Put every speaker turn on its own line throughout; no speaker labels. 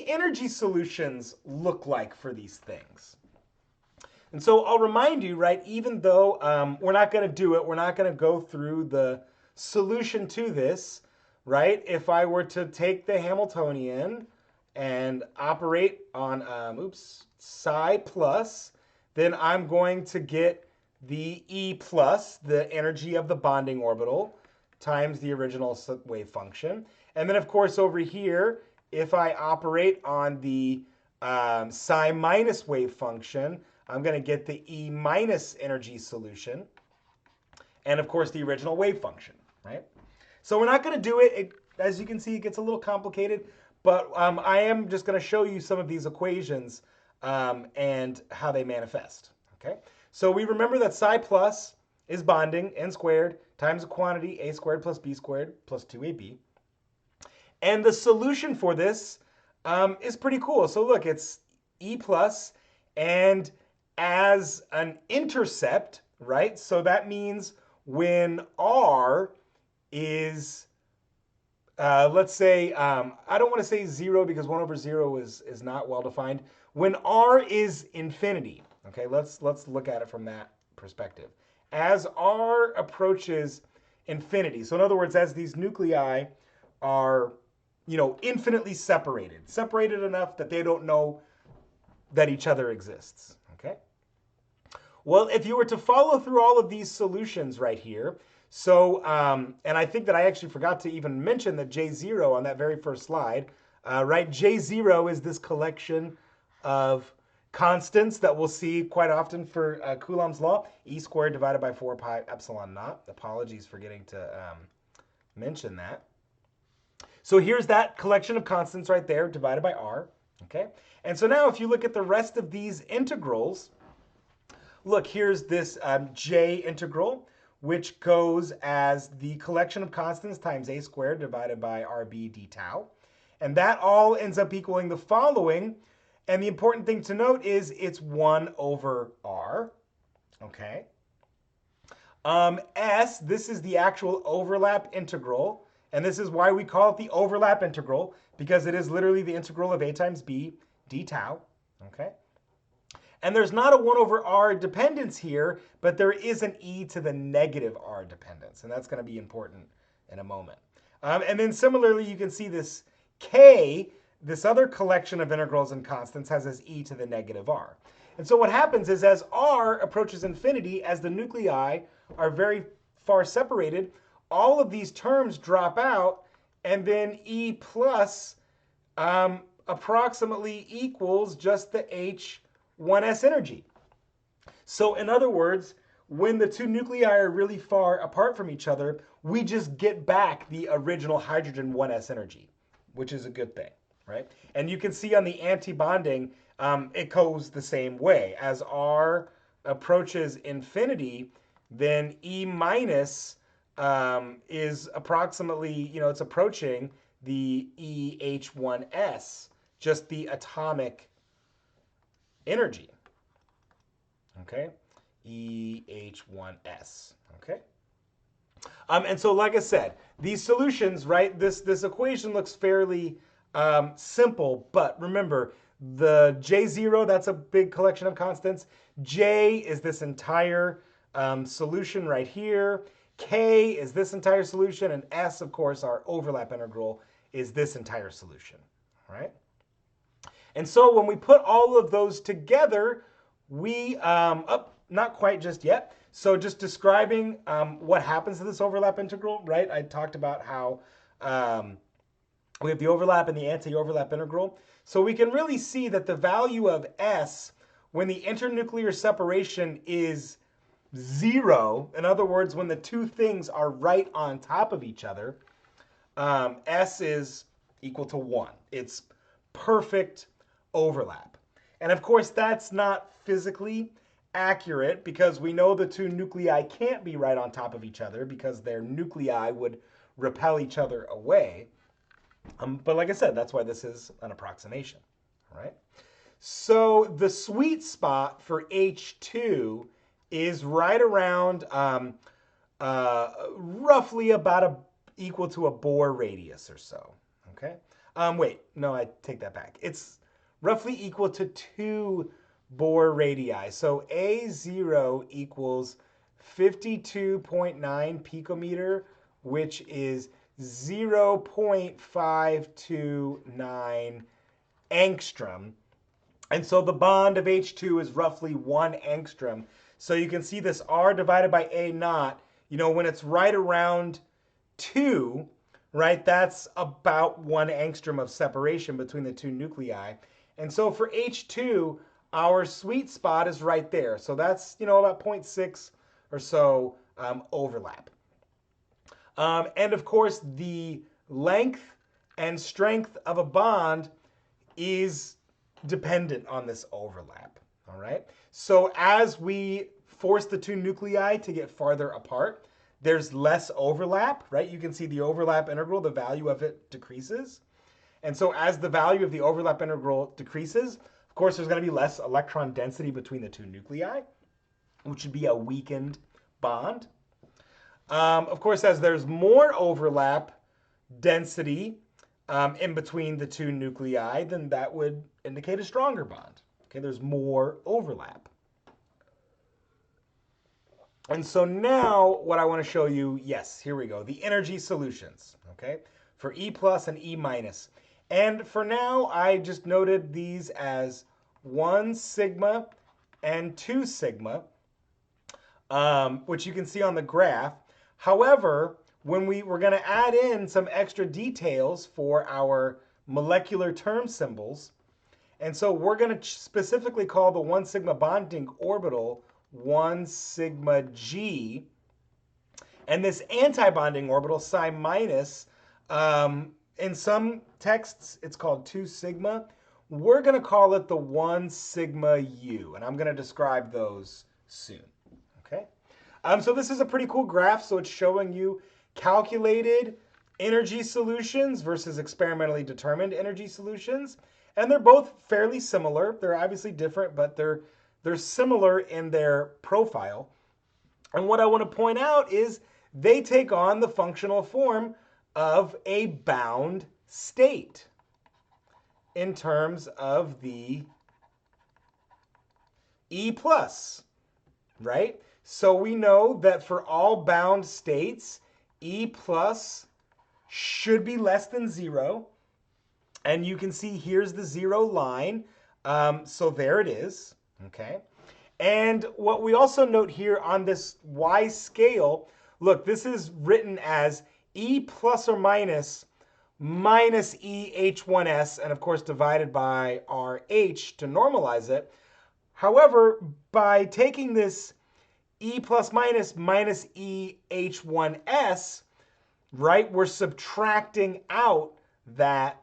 the energy solutions look like for these things? And so I'll remind you, right, even though we're not going to do it, we're not going to go through the solution to this, right? If I were to take the Hamiltonian and operate on, psi plus, then I'm going to get the E plus, the energy of the bonding orbital, times the original wave function. And then, of course, over here, if I operate on the psi minus wave function, I'm going to get the E minus energy solution. And, of course, the original wave function, right? So we're not going to do it. As you can see, it gets a little complicated. But I am just going to show you some of these equations and how they manifest, okay? So we remember that psi plus is bonding, n squared, times a quantity, a squared plus b squared plus 2ab. And the solution for this is pretty cool. So look, it's E plus, and as an intercept, right? So that means when R is, let's say, I don't want to say 0 because 1 over 0 is not well defined. When R is infinity, okay, let's look at it from that perspective. As R approaches infinity, so in other words, as these nuclei are, infinitely separated enough that they don't know that each other exists, okay? Well, if you were to follow through all of these solutions right here, so, and I think that I actually forgot to even mention that J0 on that very first slide, right? J0 is this collection of constants that we'll see quite often for Coulomb's law, E squared divided by 4 pi epsilon naught. Apologies for getting to mention that. So here's that collection of constants right there divided by R, okay? And so now if you look at the rest of these integrals, look, here's this J integral, which goes as the collection of constants times a squared divided by RB d tau. And that all ends up equaling the following. And the important thing to note is it's 1 over R, okay? S, this is the actual overlap integral. And this is why we call it the overlap integral, because it is literally the integral of a times b d tau, okay? And there's not a 1 over r dependence here, but there is an e to the negative r dependence, and that's going to be important in a moment. And then similarly, you can see this k, this other collection of integrals and constants, has this e to the negative r. And so what happens is as r approaches infinity, as the nuclei are very far separated, all of these terms drop out, and then E plus approximately equals just the H1s energy. So in other words, when the two nuclei are really far apart from each other, we just get back the original hydrogen 1s energy, which is a good thing, right? And you can see on the antibonding, it goes the same way. As R approaches infinity, then E minus is approximately, it's approaching the EH1s, just the atomic energy, okay? EH1s, okay? And so, like I said, these solutions, right, this equation looks fairly simple, but remember, the J0, that's a big collection of constants. J is this entire solution right here. K is this entire solution, and S, of course, our overlap integral, is this entire solution, right? And so when we put all of those together, we, not quite just yet, so just describing what happens to this overlap integral, right? I talked about how we have the overlap and the anti-overlap integral. So we can really see that the value of S when the internuclear separation is 0, in other words, when the two things are right on top of each other, S is equal to 1. It's perfect overlap. And of course, that's not physically accurate because we know the two nuclei can't be right on top of each other because their nuclei would repel each other away. But like I said, that's why this is an approximation, right? So the sweet spot for H2 is right around roughly about equal to a Bohr radius or so, okay? Wait, no, I take that back. It's roughly equal to 2 Bohr radii. So A0 equals 52.9 picometer, which is 0.529 angstrom. And so the bond of H2 is roughly 1 angstrom. So you can see this R divided by A naught, when it's right around 2, right, that's about 1 angstrom of separation between the two nuclei. And so for H2, our sweet spot is right there. So that's, about 0.6 or so overlap. And of course, the length and strength of a bond is dependent on this overlap, all right? So as we force the two nuclei to get farther apart, there's less overlap, right? You can see the overlap integral, the value of it decreases. And so as the value of the overlap integral decreases, of course, there's going to be less electron density between the two nuclei, which would be a weakened bond. Of course, as there's more overlap density in between the two nuclei, then that would indicate a stronger bond. Okay, there's more overlap. And so now what I want to show you, yes, here we go, the energy solutions, okay, for E plus and E minus. And for now, I just noted these as 1 sigma and 2 sigma, which you can see on the graph. However, when we're going to add in some extra details for our molecular term symbols, and so we're going to specifically call the 1 sigma bonding orbital 1 sigma G, and this antibonding orbital psi minus, in some texts it's called 2 sigma. We're going to call it the 1 sigma U, and I'm going to describe those soon. Okay, so this is a pretty cool graph. So it's showing you calculated energy solutions versus experimentally determined energy solutions. And they're both fairly similar. They're obviously different, but they're similar in their profile. And what I want to point out is they take on the functional form of a bound state in terms of the E plus, right? So we know that for all bound states, E plus should be less than 0. And you can see here's the 0 line. So there it is, okay? And what we also note here on this Y scale, look, this is written as E plus or minus E H1S, and of course divided by RH to normalize it. However, by taking this E plus minus E H1S, right, we're subtracting out that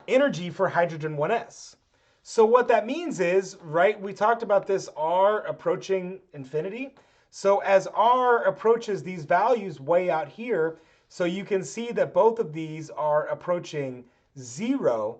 energy for hydrogen 1s. So what that means is, right, we talked about this R approaching infinity. So as R approaches these values way out here, so you can see that both of these are approaching 0.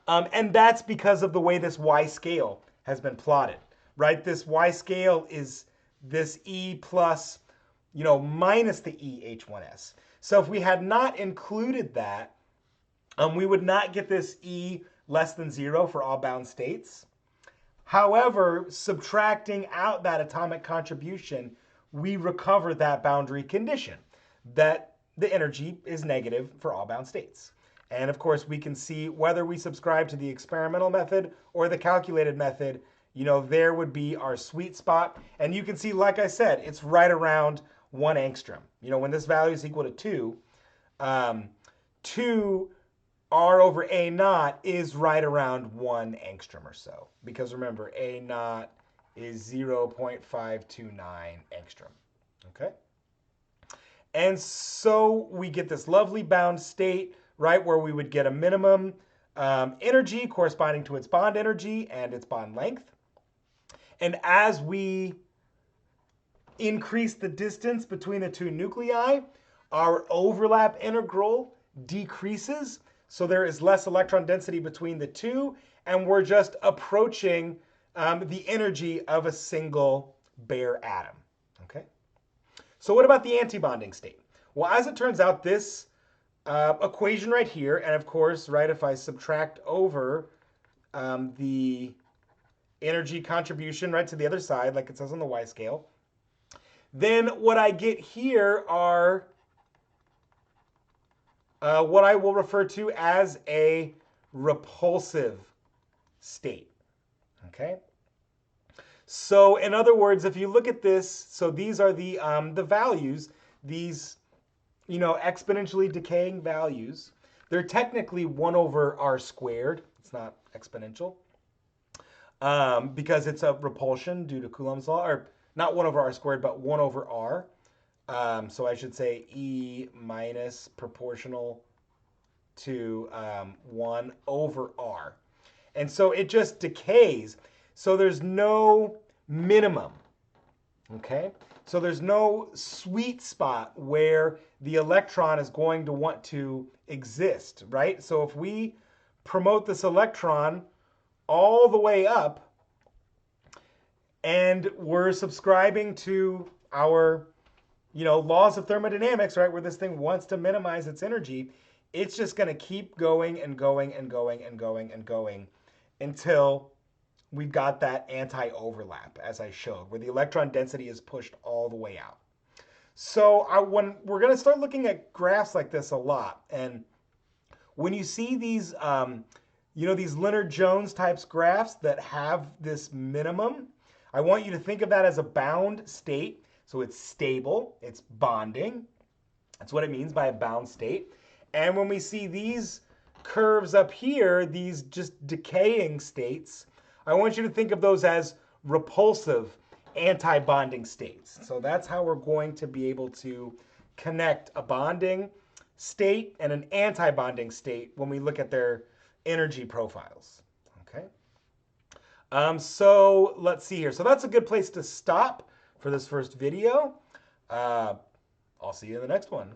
And that's because of the way this Y scale has been plotted, right? This Y scale is this E plus, minus the E H1S. So if we had not included that, we would not get this E less than 0 for all bound states. However, subtracting out that atomic contribution, we recover that boundary condition, that the energy is negative for all bound states. And of course, we can see whether we subscribe to the experimental method or the calculated method, there would be our sweet spot. And you can see, like I said, it's right around 1 angstrom. When this value is equal to 2, 2 R over A naught is right around 1 angstrom or so. Because remember, A naught is 0.529 angstrom. Okay? And so we get this lovely bound state, right, where we would get a minimum energy corresponding to its bond energy and its bond length. And as we increase the distance between the two nuclei, our overlap integral decreases. So there is less electron density between the two, and we're just approaching the energy of a single bare atom. Okay? So what about the antibonding state? Well, as it turns out, this equation right here. And of course, right, if I subtract over the energy contribution right to the other side, like it says on the Y scale, then what I get here are what I will refer to as a repulsive state. Okay. So in other words, if you look at this, so these are the values, these exponentially decaying values. They're technically 1 over r squared. It's not exponential because it's a repulsion due to Coulomb's law, or not 1 over r squared, but 1 over r. So I should say E minus proportional to 1 over r. And so it just decays. So there's no minimum, okay? So there's no sweet spot where the electron is going to want to exist, right? So if we promote this electron all the way up and we're subscribing to our laws of thermodynamics, right, where this thing wants to minimize its energy, it's just going to keep going and going and going and going and going until we've got that anti-overlap, as I showed, where the electron density is pushed all the way out. So when we're going to start looking at graphs like this a lot, and when you see these, these Leonard-Jones types graphs that have this minimum, I want you to think of that as a bound state. So it's stable, it's bonding. That's what it means by a bound state. And when we see these curves up here, these just decaying states, I want you to think of those as repulsive antibonding states. So that's how we're going to be able to connect a bonding state and an antibonding state when we look at their energy profiles. Okay. So let's see here. So that's a good place to stop for this first video. I'll see you in the next one.